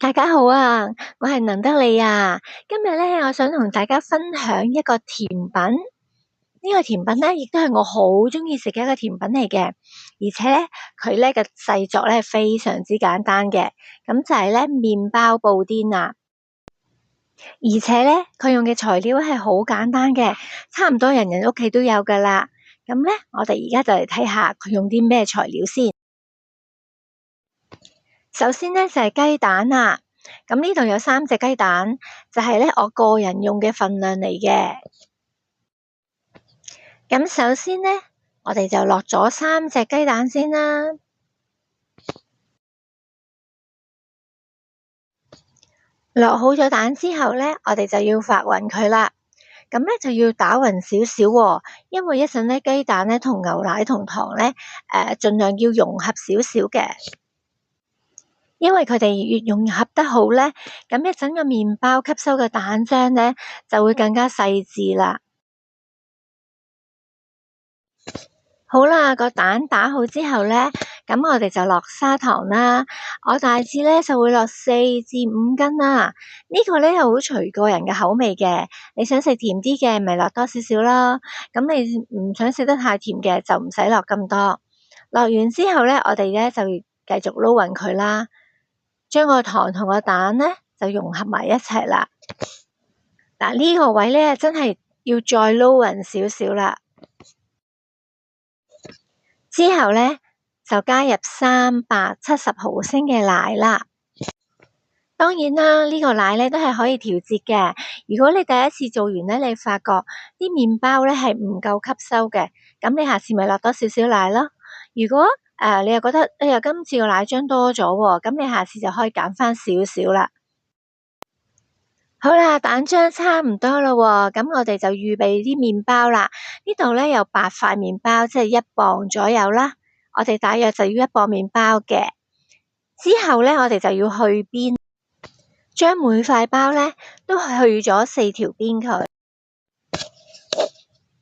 大家好啊，我係能德利啊。今日咧，我想同大家分享一個甜品。呢個甜品咧，亦都係我好中意食嘅一個甜品嚟嘅，而且咧，佢咧嘅製作咧非常之簡單嘅。咁就係咧麵包布甸啊，而且咧佢用嘅材料係好簡單嘅，差唔多人人屋企都有噶啦。咁咧，我哋而家就嚟睇下佢用啲咩材料先。首先咧就係雞蛋啊，咁呢度有3隻雞蛋，就係咧我個人用嘅份量嚟嘅。咁首先咧，我哋就落咗3隻雞蛋先啦。落好咗蛋之後咧，我哋就要發勻佢啦。咁咧就要打勻少少喎，因為一陣咧雞蛋咧同牛奶同糖咧，盡量要融合少少嘅。因為佢哋越融合得好咧，咁一陣個麵包吸收嘅蛋漿咧就會更加細緻啦。好啦，個蛋打好之後咧，咁我哋就落砂糖啦。我大致咧就會落4至5根啦。呢個咧又好隨個人嘅口味嘅，你想食甜啲嘅咪落多少少咯。咁你唔想食得太甜嘅就唔使落咁多。落完之後咧，我哋咧就繼續撈勻佢啦。將個糖同個蛋咧就融合埋一齊啦。嗱，呢個位咧真係要再撈勻少少啦。之後咧就加入370毫升嘅奶啦。當然啦，呢個奶咧都係可以調節嘅。如果你第一次做完咧，你發覺啲麵包咧係唔夠吸收嘅，咁你下次咪落多少少奶咯。如果你又覺得今次個奶漿多咗喎，咁你下次就可以減翻少少啦。好啦，蛋漿差唔多啦喎，咁我哋就預備啲麵包啦。呢度咧有8塊麵包，即係1磅左右啦。我哋大約就要1磅麵包嘅。之後咧，我哋就要去邊，將每塊包咧都去咗4條邊佢。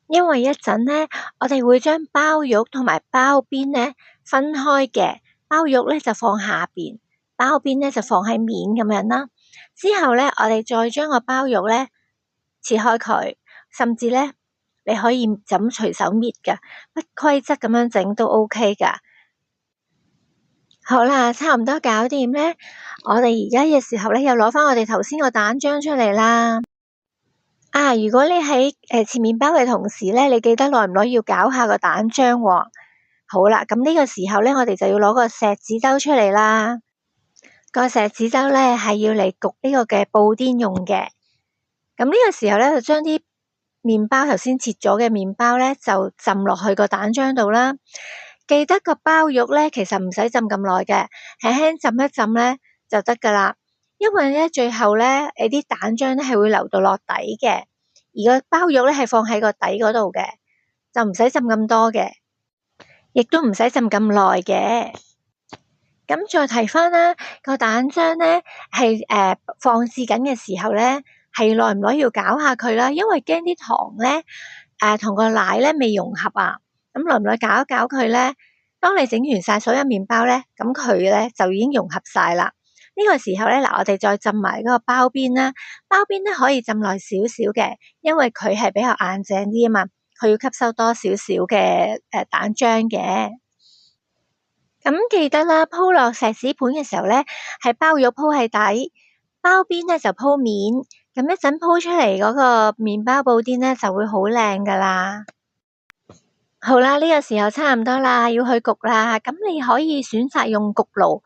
因為一陣咧，我哋會將包肉同埋包邊咧分開嘅，包肉咧就放下邊，包邊咧就放喺面咁樣啦。之後咧，我哋再將個包肉咧切開佢，甚至咧你可以就咁隨手搣㗎，不規則咁樣整都 OK 㗎。好啦，差唔多搞掂咧，我哋而家嘅時候咧，又攞翻我哋頭先個蛋漿出嚟啦。如果你喺切麵包嘅同時咧，你記得耐唔耐要攪下個蛋漿喎。好啦，咁呢個時候咧，我哋就要攞個錫紙兜出嚟啦。個錫紙兜咧係要嚟焗呢個嘅布甸用嘅。咁呢個時候咧，就將啲麵包頭先切咗嘅麵包咧，就浸落去個蛋漿度啦。記得個包肉咧，其實唔使浸咁耐嘅，輕輕浸一浸咧就得噶啦。因為咧最後咧，你啲蛋漿咧係會流到落底嘅，而個包肉咧係放喺個底嗰度嘅，就唔使浸咁多嘅，亦都唔使浸咁耐嘅。咁再提翻啦，個蛋漿咧係放置緊嘅時候咧，係耐唔耐要攪下佢啦，因為驚啲糖咧同個奶咧未融合啊。咁耐唔耐攪一攪佢咧？當你整完晒所有麵包咧，咁佢咧就已經融合晒啦。呢個時候咧，嗱我哋再浸埋嗰個包邊啦。包邊咧可以浸耐少少嘅，因為佢係比較硬淨啲啊嘛，佢要吸收多少少嘅蛋漿嘅。咁記得啦，鋪落錫紙盤嘅時候咧，係包肉鋪喺底，包邊咧就鋪面。咁一陣鋪出嚟嗰個麵包布甸咧就會好靚噶啦。好啦，呢個時候差唔多啦，要去焗啦。咁你可以選擇用焗爐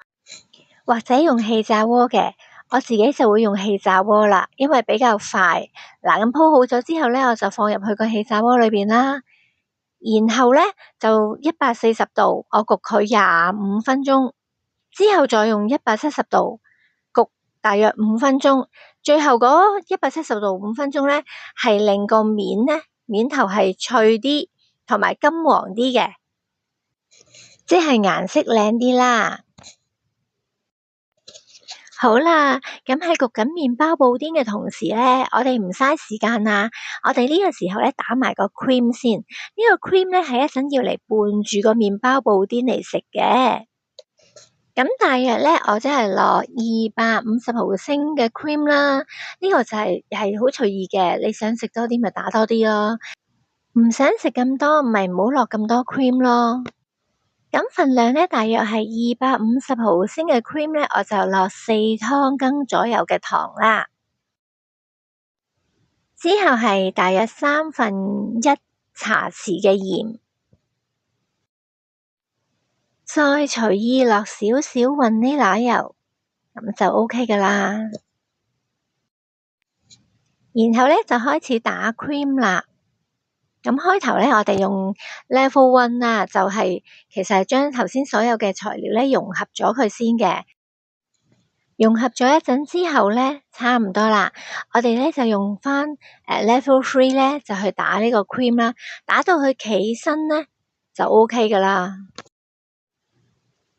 或者用氣炸鍋嘅，我自己就會用氣炸鍋啦，因為比較快。嗱，咁鋪好咗之後咧，我就放入去個氣炸鍋裏邊啦。然後咧就140度，我焗佢25分鐘，之後再用170度焗大約5分鐘。最後嗰170度5分鐘咧，係令個面頭係脆啲，同埋金黃啲嘅，即係顏色靚啲啦。好啦，咁喺焗緊麵包布甸嘅同時咧，我哋唔嘥時間啦。我哋呢個時候咧打埋個 cream 先。呢個 cream 咧係一陣要嚟拌住個麵包布甸嚟食嘅。咁大約咧，我即係落250毫升嘅 cream 啦，呢個就係好隨意嘅，你想食多啲咪打多啲咯，唔想食咁多咪唔好落咁多 cream 咯。咁份量咧，大約係250毫升嘅 cream咧，我就落4湯羹左右嘅糖啦。之後係大約1/3茶匙嘅鹽，再隨意落少少雲呢拿油，咁就 OK 噶啦。然後咧就開始打 cream 啦。咁開頭咧，我哋用 level 1啦，就係其實係將頭先所有嘅材料咧融合咗佢先嘅。融合咗一陣之後咧，差唔多啦。我哋咧就用翻level 3咧，就去打呢個 cream 啦。打到佢企身咧，就 OK 噶啦。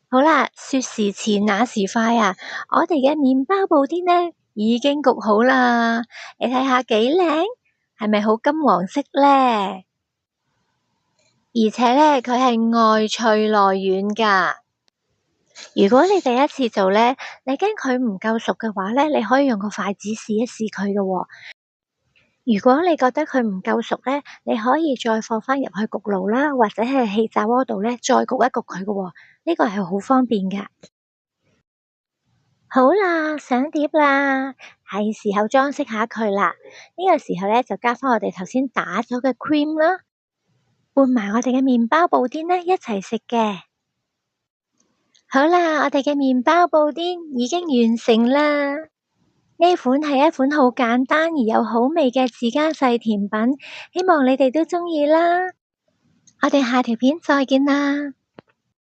好啦，說時遲那時快啊！我哋嘅麵包布甸咧已經焗好啦。你睇下幾靚，係咪好金黃色咧？而且咧，佢係外脆內軟噶。如果你第一次做咧，你驚佢唔夠熟嘅話咧，你可以用個筷子試一試佢噶喎。如果你覺得佢唔夠熟咧，你可以再放翻入去焗爐啦，或者係氣炸鍋度咧，再焗一焗佢噶喎。呢個係好方便噶。好啦，上碟啦，係時候裝飾下佢啦。呢個時候咧，就加翻我哋頭先打咗嘅 cream 啦，拌埋我哋嘅麵包布甸咧一齊食嘅。好啦，我哋嘅麵包布甸已經完成啦。呢款係一款好簡單而又好味嘅自家製甜品，希望你哋都鍾意啦。我哋下條片再見啦。